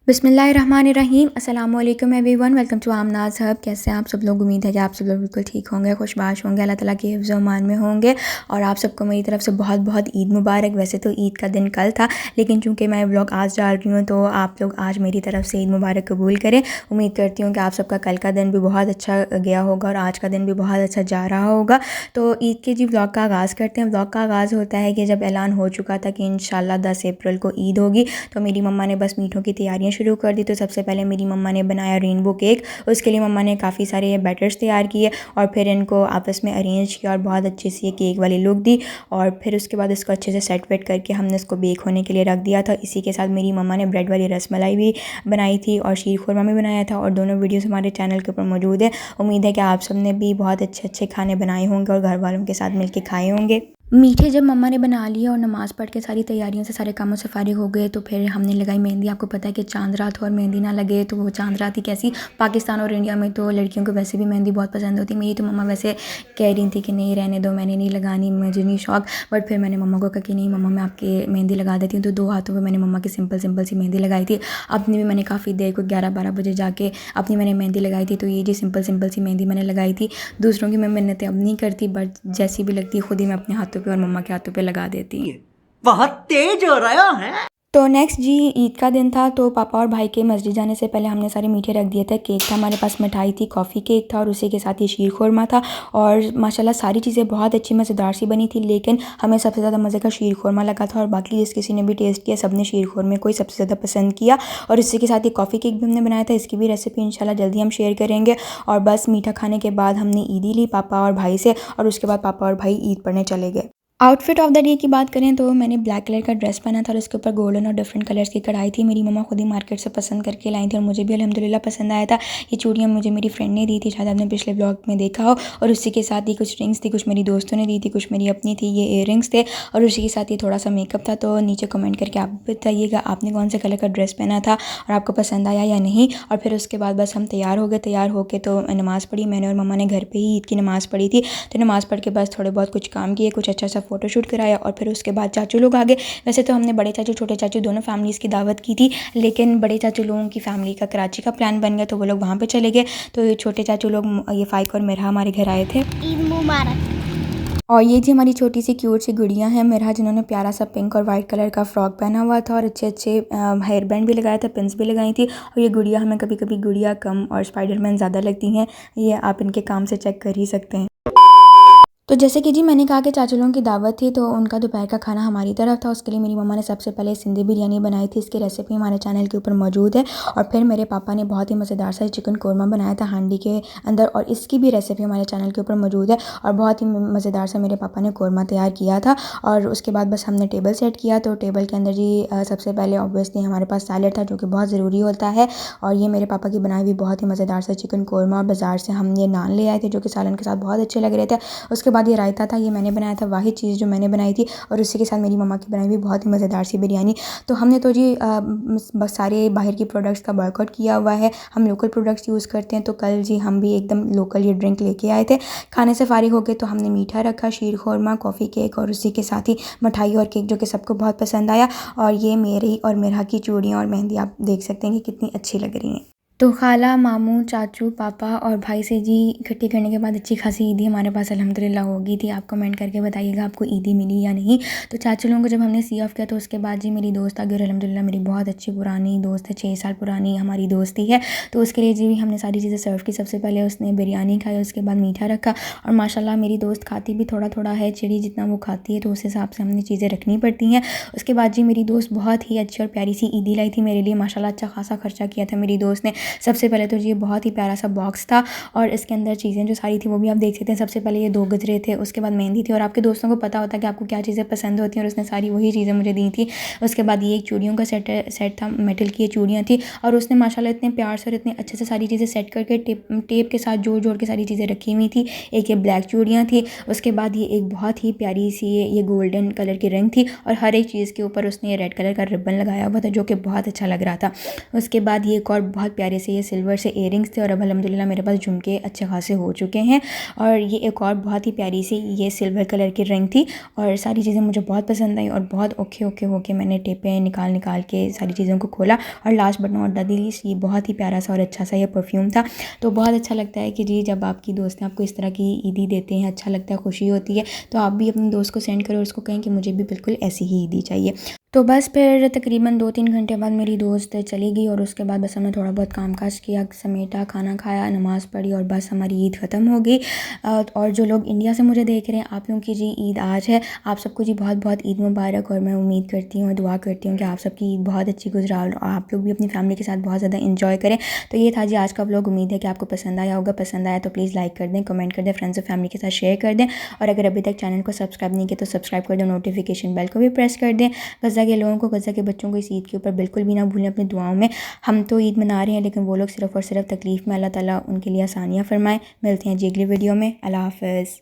बिस्मिल्लाहिर्रहमानिर्रहीम अस्सलाम वालेकुम everyone. Welcome to Amnaz hub. कैसे हैं आप सब लोग? उम्मीद है कि आप सब लोग बिल्कुल ठीक होंगे, खुशबाश होंगे, अल्लाह ताला के हिफ्ज़ व अमान में होंगे। और आप सबको मेरी तरफ से बहुत बहुत ईद मुबारक। वैसे तो ईद का दिन कल था, लेकिन चूँकि मैं व्लॉग आज डाल रही हूँ तो आप लोग आज मेरी तरफ से ईद मुबारक कबूल करें। उम्मीद करती हूँ कि आप सबका कल का दिन भी बहुत अच्छा गया होगा और आज का दिन भी बहुत अच्छा जा रहा होगा। तो ईद के जी व्लॉग का आगाज़ करते हैं। व्लॉग का आगाज़ होता है कि जब ऐलान हो चुका था कि इंशाल्लाह 10 अप्रैल को ईद होगी, तो मेरी मम्मा ने बस मीठों की तैयारियाँ शुरू कर दी। तो सबसे पहले मेरी मम्मा ने बनाया रेनबो केक। उसके लिए मम्मा ने काफ़ी सारे बैटर्स तैयार किए और फिर इनको आपस में अरेंज किया और बहुत अच्छे से ये केक वाली लुक दी। और फिर उसके बाद इसको अच्छे से सेट वेट करके हमने इसको बेक होने के लिए रख दिया था। इसी के साथ मेरी मम्मा ने ब्रेड वाली रसमलाई भी बनाई थी और शीर खुरमा भी बनाया था, और दोनों वीडियोस हमारे चैनल के ऊपर मौजूद है। उम्मीद है कि आप सब ने भी बहुत अच्छे अच्छे खाने बनाए होंगे और घर वालों के साथ मिल के खाए होंगे। मीठे जब मम्मा ने बना लिए और नमाज़ पढ़ के सारी तैयारियों से सारे कामों से फारिग हो गए, तो फिर हमने लगाई मेहंदी। आपको पता है कि चांद रात हो और मेहंदी ना लगे तो वो चांद रात ही कैसी। पाकिस्तान और इंडिया में तो लड़कियों को वैसे भी मेहंदी बहुत पसंद होती है। मेरी तो मम्मा वैसे कह रही थी कि नहीं रहने दो, मैंने नहीं लगानी, मुझे नहीं शौक। बट फिर मैंने मम्मा को कहा कि नहीं मम्मा, मैं आपके मेहंदी लगा देती हूँ। तो 2 हाथों पर मैंने मम्मा की सिंपल सिंपल सी मेहंदी लगाई थी। अपनी भी मैंने काफ़ी देर को 11-12 बजे जाके अपनी मैंने मेहंदी लगाई थी। तो ये जी सिंपल सिंपल सी मेहंदी मैंने लगाई थी। दूसरों की मैं मिन्नतें अब नहीं करती, बट जैसी भी लगती है खुद ही मैं अपने हाथों पे और मम्मा के हाथों पे लगा देती। बहुत तेज हो रहा है। तो नेक्स्ट जी ईद का दिन था, तो पापा और भाई के मस्जिद जाने से पहले हमने सारे मीठे रख दिए थे। केक था हमारे पास, मिठाई थी, कॉफ़ी केक था और उसी के साथ ही शीर खुरमा था। और माशाल्लाह सारी चीज़ें बहुत अच्छी मज़ेदार सी बनी थी, लेकिन हमें सबसे ज़्यादा मज़े का शीर खुरमा लगा था। और बाकी जिस किसी ने भी टेस्ट किया सब ने शीर खुरमे को ही सबसे ज़्यादा पसंद किया। और इसी के साथ ही कॉफ़ी केक भी हमने बनाया था। इसकी भी रेसिपी इंशाल्लाह जल्दी हम शेयर करेंगे। और बस मीठा खाने के बाद हमने ईदी ली पापा और भाई से, और उसके बाद पापा और भाई ईद पढ़ने चले गए। आउटफिट ऑफ द डे की बात करें तो मैंने ब्लैक कलर का ड्रेस पहना था और उसके ऊपर गोल्डन और डिफरेंट कलर्स की कढ़ाई थी। मेरी मम्मा खुद ही मार्केट से पसंद करके लाई थी और मुझे भी अल्हम्दुलिल्लाह पसंद आया था। ये चूड़ियाँ मुझे मेरी फ्रेंड ने दी थी, शायद आपने पिछले ब्लॉग में देखा हो। और उसी के साथ ही कुछ रिंग्स थी, कुछ मेरी दोस्तों ने दी थी, कुछ मेरी अपनी थी। ये इयर रिंग्स थे और उसी के साथ ही थोड़ा सा मेकअप था। तो नीचे कमेंट करके आप बताइएगा आपने कौन से कलर का ड्रेस पहना था और आपको पसंद आया या नहीं। और फिर उसके बाद बस हम तैयार हो गए। तैयार होकर तो नमाज़ पढ़ी मैंने और मम्मा ने घर पर ही ईद की नमाज़ पढ़ी थी। तो नमाज़ पढ़ के बस थोड़े बहुत कुछ काम किए, कुछ अच्छा सा फ़ोटोशूट कराया और फिर उसके बाद चाचू लोग आ गए। वैसे तो हमने बड़े चाचू छोटे चाचू दोनों फैमिलीज़ की दावत की थी, लेकिन बड़े चाचू लोगों की फैमिली का कराची का प्लान बन गया तो वो लोग वहाँ पे चले गए। तो ये छोटे चाचू लोग ये फ़ाइक और मिरहा हमारे घर आए थे। ईद मुबारक। और ये जी हमारी छोटी सी क्यूट सी गुड़िया है मिरहा, जिन्होंने प्यारा सा पिंक और वाइट कलर का फ्रॉक पहना हुआ था और अच्छे अच्छे हेयर बैंड भी लगाया था, पिन्स भी लगाई थी। और ये गुड़िया हमें कभी कभी गुड़िया कम और स्पाइडरमैन ज़्यादा लगती हैं। ये आप इनके काम से चेक कर ही सकते हैं। तो जैसे कि जी मैंने कहा कि चाचा लोगों की दावत थी, तो उनका दोपहर का खाना हमारी तरफ था। उसके लिए मेरी मम्मा ने सबसे पहले सिंधी बिरयानी बनाई थी। इसकी रेसिपी हमारे चैनल के ऊपर मौजूद है। और फिर मेरे पापा ने बहुत ही मज़ेदार सा चिकन कौरमा बनाया था हांडी के अंदर, और इसकी भी रेसिपी हमारे चैनल के ऊपर मौजूद है। और बहुत ही मज़ेदार सा मेरे पापा ने कौरमा तैयार किया था। और उसके बाद बस हमने टेबल सेट किया। तो टेबल के अंदर जी सबसे पहले ऑब्वियसली हमारे पास सैलड था, जो कि बहुत ज़रूरी होता है। और ये मेरे पापा की बनाई हुई बहुत ही मज़ेदार सा चिकन कौरमा। और बाज़ार से हम ये नान ले आए थे, जो कि सालन के साथ बहुत अच्छे लग रहे थे। उसके बाद ये रायता था, ये मैंने बनाया था, वाहिद चीज़ जो मैंने बनाई थी। और उसी के साथ मेरी मम्मा की बनाई हुई बहुत ही मज़ेदार सी बिरयानी। तो हमने तो जी बस सारे बाहर की प्रोडक्ट्स का बॉयकॉट किया हुआ है, हम लोकल प्रोडक्ट्स यूज़ करते हैं। तो कल जी हम भी एकदम लोकल ये ड्रिंक लेके आए थे। खाने से फारिग हो गए तो हमने मीठा रखा, शीर खुरमा, कॉफ़ी केक और उसी के साथ ही मिठाई और केक, जो कि सबको बहुत पसंद आया। और ये मेरी और मिरहा की चूड़ियाँ और मेहंदी आप देख सकते हैं कि कितनी अच्छी लग रही हैं। तो खाला, मामू, चाचू, पापा और भाई से जी इकट्ठी करने के बाद अच्छी खासी ईदी हमारे पास अल्हम्दुलिल्लाह हो गई थी। आप कमेंट करके बताइएगा आपको ईदी मिली या नहीं। तो चाचू लोगों को जब हमने सी ऑफ किया तो उसके बाद जी मेरी दोस्त आ गई और अल्हम्दुलिल्लाह मेरी बहुत अच्छी पुरानी दोस्त है, 6 साल पुरानी हमारी दोस्ती है। तो उसके लिए जी हमने सारी चीज़ें सर्व की। सबसे पहले उसने बिरयानी खाई, उसके बाद मीठा रखा। और माशाल्लाह मेरी दोस्त खाती भी थोड़ा थोड़ा है, चिड़ी जितना वो खाती है, तो उस हिसाब से हमने चीज़ें रखनी पड़ती हैं। उसके बाद जी मेरी दोस्त बहुत ही अच्छी और प्यारी सी ईदी लाई थी मेरे लिए। माशाल्लाह अच्छा खासा खर्चा किया था मेरी दोस्त ने। सबसे पहले तो ये बहुत ही प्यारा सा बॉक्स था और इसके अंदर चीज़ें जो सारी थी वो भी आप देख सकते हैं। सबसे पहले ये 2 गजरे थे, उसके बाद मेहंदी थी। और आपके दोस्तों को पता होता है कि आपको क्या चीज़ें पसंद होती हैं और उसने सारी वही चीज़ें मुझे दी थी। उसके बाद ये एक चूड़ियों का सेट था, मेटल की ये चूड़ियाँ थी और उसने माशाल्लाह इतने प्यार से और इतने अच्छे से सारी चीज़ें सेट करके टेप के साथ जोड़ जोड़ के सारी चीज़ें रखी हुई थी। एक ये ब्लैक चूड़ियाँ थी, उसके बाद ये एक बहुत ही प्यारी सी ये गोल्डन कलर की रिंग थी और हर एक चीज़ के ऊपर उसने ये रेड कलर का रिबन लगाया हुआ था, जो कि बहुत अच्छा लग रहा था। उसके बाद ये एक और बहुत प्यारी प्यारे से ये सिल्वर से इयरिंग्स थे और अब अल्हम्दुलिल्लाह मेरे पास झुमके अच्छे खासे हो चुके हैं। और ये एक और बहुत ही प्यारी सी ये सिल्वर कलर की रिंग थी और सारी चीज़ें मुझे बहुत पसंद आई और बहुत ओके ओके होके मैंने टेपें निकाल के सारी चीज़ों को खोला। और last but not the least, ये बहुत ही प्यारा सा और अच्छा सा ये परफ्यूम था। तो बहुत अच्छा लगता है कि जी जब आपकी दोस्त आपको इस तरह की ईदी देते हैं, अच्छा लगता है, खुशी होती है। तो आप भी अपने दोस्त को सेंड करो और उसको कहें कि मुझे भी बिल्कुल ऐसी ही ईदी चाहिए। तो बस फिर तकरीबन 2-3 घंटे बाद मेरी दोस्त चली गई और उसके बाद बस हमने थोड़ा बहुत कामकाज किया, समेटा, खाना खाया, नमाज़ पढ़ी और बस हमारी ईद ख़त्म हो गई। और जो लोग इंडिया से मुझे देख रहे हैं, आप लोगों की जी ईद आज है। आप सबको जी बहुत बहुत ईद मुबारक। और मैं उम्मीद करती हूँ, दुआ करती हूँ कि आप सबकी ईद बहुत अच्छी गुजरा और आप लोग भी अपनी फैमिली के साथ बहुत ज़्यादा इंजॉय करें। तो ये था जी आज का व्लॉग। उम्मीद है कि आपको पसंद आया होगा। पसंद आया तो प्लीज़ लाइक कर दें, कमेंट कर दें, फ्रेंड्स और फैमिली के साथ शेयर कर दें। और अगर अभी तक चैनल को सब्सक्राइब नहीं किया तो सब्सक्राइब कर दें, नोटिफिकेशन बेल को भी प्रेस कर दें। गज़ा के लोगों को, गज़ा के बच्चों को इस ईद के ऊपर बिल्कुल भी ना भूलें अपनी दुआओं में। हम तो ईद मना रहे हैं लेकिन वो लोग सिर्फ़ और सिर्फ तकलीफ़ में, अल्लाह ताला उनके लिए आसानियाँ फ़रमाएँ। मिलते हैं जी अगली वीडियो में। अल्लाह हाफ़िज़।